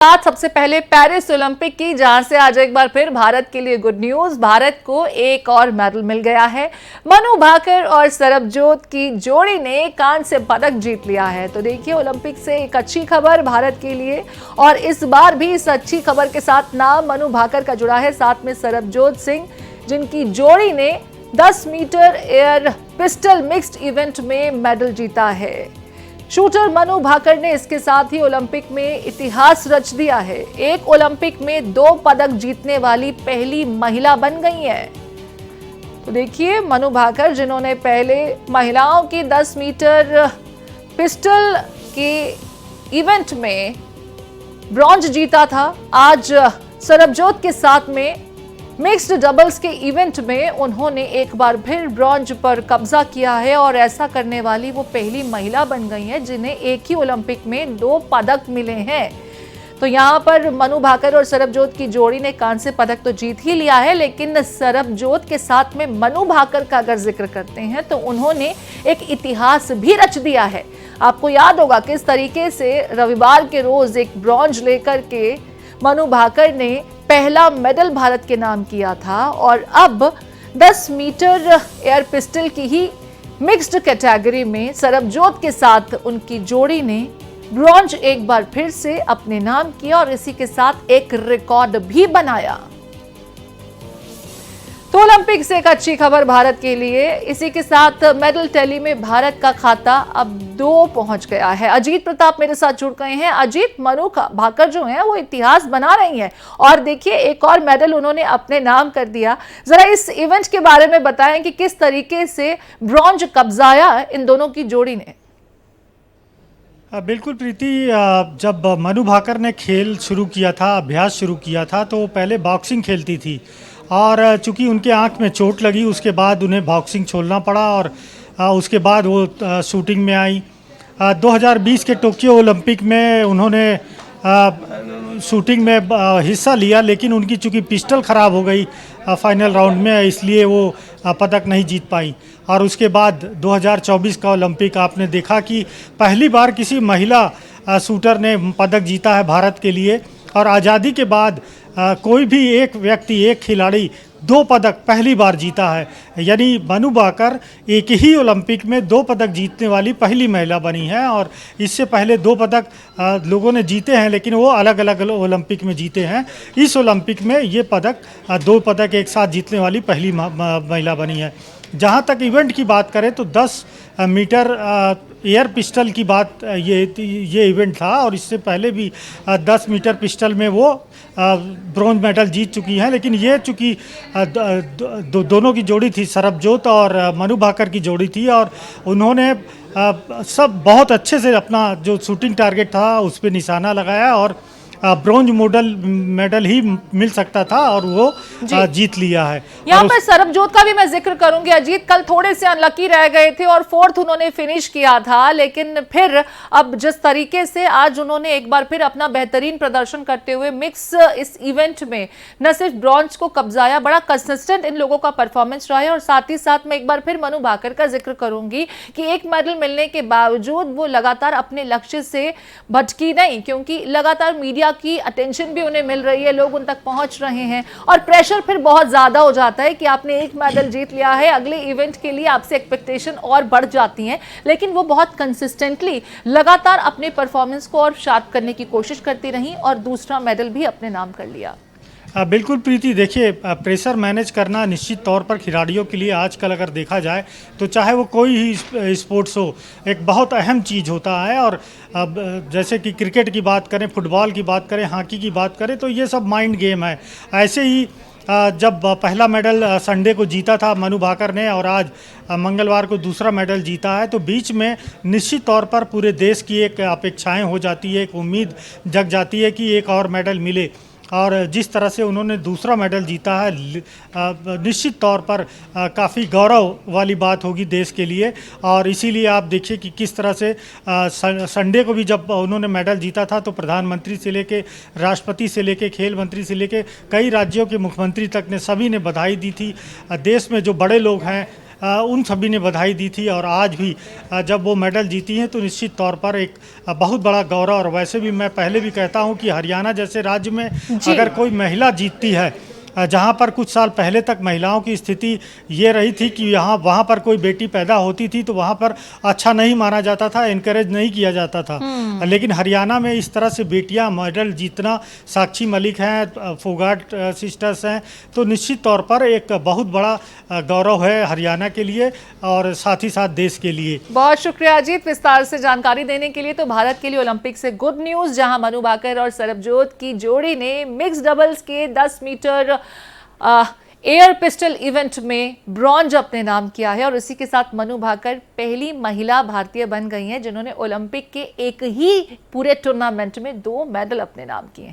बात सबसे पहले पेरिस ओलंपिक की, जहां से आज एक बार फिर भारत के लिए गुड न्यूज। भारत को एक और मेडल मिल गया है। मनु भाकर और सरबजोत की जोड़ी ने कांस्य पदक जीत लिया है। तो देखिए, ओलंपिक से एक अच्छी खबर भारत के लिए, और इस बार भी इस अच्छी खबर के साथ नाम मनु भाकर का जुड़ा है, साथ में सरबजोत सिंह, जिनकी जोड़ी ने 10 metre air pistol mixed event में मेडल जीता है। शूटर मनु भाकर ने इसके साथ ही ओलंपिक में इतिहास रच दिया है। एक ओलंपिक में 2 पदक जीतने वाली पहली महिला बन गई है। तो देखिए, मनु भाकर, जिन्होंने पहले महिलाओं की 10 मीटर पिस्टल के इवेंट में ब्रॉन्ज जीता था, आज सरबजोत के साथ में मिक्स्ड डबल्स के इवेंट में उन्होंने एक बार फिर ब्रॉन्ज पर कब्जा किया है, और ऐसा करने वाली वो पहली महिला बन गई है जिन्हें एक ही ओलंपिक में 2 पदक मिले हैं। तो यहाँ पर मनु भाकर और सरबजोत की जोड़ी ने कांस्य पदक तो जीत ही लिया है, लेकिन सरबजोत के साथ में मनु भाकर का अगर जिक्र करते हैं तो उन्होंने एक इतिहास भी रच दिया है। आपको याद होगा किस तरीके से रविवार के रोज एक ब्रॉन्ज लेकर के मनु भाकर ने पहला मेडल भारत के नाम किया था, और अब 10 मीटर एयर पिस्टल की ही मिक्स्ड कैटेगरी में सरबजोत के साथ उनकी जोड़ी ने ब्रॉन्ज एक बार फिर से अपने नाम किया, और इसी के साथ एक रिकॉर्ड भी बनाया। तो ओलंपिक से एक अच्छी खबर भारत के लिए। इसी के साथ मेडल टैली में भारत का खाता अब 2 पहुंच गया है। अजीत प्रताप मेरे साथ जुड़ गए हैं। अजीत, मनु भाकर जो हैं वो इतिहास बना रही हैं, और देखिए एक और मेडल उन्होंने अपने नाम कर दिया। जरा इस इवेंट के बारे में बताएं कि किस तरीके से ब्रॉन्ज कब्जाया इन दोनों की जोड़ी ने। बिल्कुल प्रीति, जब मनु भाकर ने खेल शुरू किया था, अभ्यास शुरू किया था, तो पहले बॉक्सिंग खेलती थी, और चूंकि उनके आंख में चोट लगी, उसके बाद उन्हें बॉक्सिंग छोड़ना पड़ा, और उसके बाद वो शूटिंग में आई। 2020 के टोक्यो ओलंपिक में उन्होंने शूटिंग में हिस्सा लिया, लेकिन उनकी चूंकि पिस्टल ख़राब हो गई फाइनल राउंड में, इसलिए वो पदक नहीं जीत पाई। और उसके बाद 2024 का ओलंपिक आपने देखा कि पहली बार किसी महिला शूटर ने पदक जीता है भारत के लिए, और आज़ादी के बाद कोई भी एक व्यक्ति, एक खिलाड़ी 2 पदक पहली बार जीता है। यानी मनु भाकर एक ही ओलंपिक में 2 पदक जीतने वाली पहली महिला बनी है, और इससे पहले 2 पदक लोगों ने जीते हैं, लेकिन वो अलग अलग ओलंपिक में जीते हैं। इस ओलंपिक में ये पदक 2 पदक एक साथ जीतने वाली पहली महिला बनी है। जहाँ तक इवेंट की बात करें तो 10 मीटर एयर पिस्टल की बात, ये इवेंट था, और इससे पहले भी 10 मीटर पिस्टल में वो ब्रॉन्ज मेडल जीत चुकी हैं। लेकिन ये चूँकि दोनों की जोड़ी थी, सरबजोत और मनु भाकर की जोड़ी थी, और उन्होंने सब बहुत अच्छे से अपना जो शूटिंग टारगेट था उस पर निशाना लगाया, और ब्रॉन्ज मेडल ही मिल सकता था, और वो जीत लिया है। यहाँ पर सरबजोत का भी मैं जिक्र करूंगी। अजीत, कल थोड़े से अनलकी रह गए थे और 4th उन्होंने फिनिश किया था, लेकिन फिर अब जिस तरीके से आज उन्होंने एक बार फिर अपना बेहतरीन प्रदर्शन करते हुए मिक्स इस इवेंट में न सिर्फ ब्रॉन्ज को कब्जाया, बड़ा कंसिस्टेंट इन लोगों का परफॉर्मेंस रहा है। और साथ ही साथ मैं एक बार फिर मनु भाकर का जिक्र करूंगी कि एक मेडल मिलने के बावजूद वो लगातार अपने लक्ष्य से भटकी नहीं, क्योंकि लगातार मीडिया की अटेंशन भी उन्हें मिल रही है, लोग उन तक पहुंच रहे हैं, और प्रेशर फिर बहुत ज्यादा हो जाता है कि आपने एक मेडल जीत लिया है, अगले इवेंट के लिए आपसे एक्सपेक्टेशन और बढ़ जाती हैं। लेकिन वो बहुत कंसिस्टेंटली लगातार अपने परफॉर्मेंस को और शार्प करने की कोशिश करती रही, और दूसरा मेडल भी अपने नाम कर लिया। बिल्कुल प्रीति, देखिए प्रेशर मैनेज करना निश्चित तौर पर खिलाड़ियों के लिए आजकल अगर देखा जाए तो चाहे वो कोई ही स्पोर्ट्स हो, एक बहुत अहम चीज़ होता है। और अब जैसे कि क्रिकेट की बात करें, फुटबॉल की बात करें, हॉकी की बात करें, तो ये सब माइंड गेम है। ऐसे ही जब पहला मेडल संडे को जीता था मनु भाकर ने, और आज मंगलवार को दूसरा मेडल जीता है, तो बीच में निश्चित तौर पर पूरे देश की एक अपेक्षाएं हो जाती है, एक उम्मीद जग जाती है कि एक और मेडल मिले। और जिस तरह से उन्होंने दूसरा मेडल जीता है, निश्चित तौर पर काफ़ी गौरव वाली बात होगी देश के लिए। और इसीलिए आप देखिए कि किस तरह से संडे को भी जब उन्होंने मेडल जीता था तो प्रधानमंत्री से लेके, राष्ट्रपति से लेके, खेल मंत्री से लेके, कई राज्यों के मुख्यमंत्री तक ने, सभी ने बधाई दी थी। देश में जो बड़े लोग हैं उन सभी ने बधाई दी थी। और आज भी जब वो मेडल जीती हैं तो निश्चित तौर पर एक बहुत बड़ा गौरव। और वैसे भी मैं पहले भी कहता हूं कि हरियाणा जैसे राज्य में अगर कोई महिला जीतती है, जहाँ पर कुछ साल पहले तक महिलाओं की स्थिति ये रही थी कि वहाँ पर कोई बेटी पैदा होती थी तो वहाँ पर अच्छा नहीं माना जाता था, इनकरेज नहीं किया जाता था। लेकिन हरियाणा में इस तरह से बेटियाँ मेडल जीतना, साक्षी मलिक हैं, फोगाट सिस्टर्स हैं, तो निश्चित तौर पर एक बहुत बड़ा गौरव है हरियाणा के लिए और साथ ही साथ देश के लिए। बहुत शुक्रिया अजीत विस्तार से जानकारी देने के लिए। तो भारत के लिए ओलंपिक से गुड न्यूज, जहां मनु भाकर और सरबजोत की जोड़ी ने मिक्स डबल्स के 10 मीटर एयर पिस्टल इवेंट में ब्रॉन्ज अपने नाम किया है। और इसी के साथ मनु भाकर पहली महिला भारतीय बन गई हैं जिन्होंने ओलंपिक के एक ही पूरे टूर्नामेंट में 2 मेडल अपने नाम किए हैं।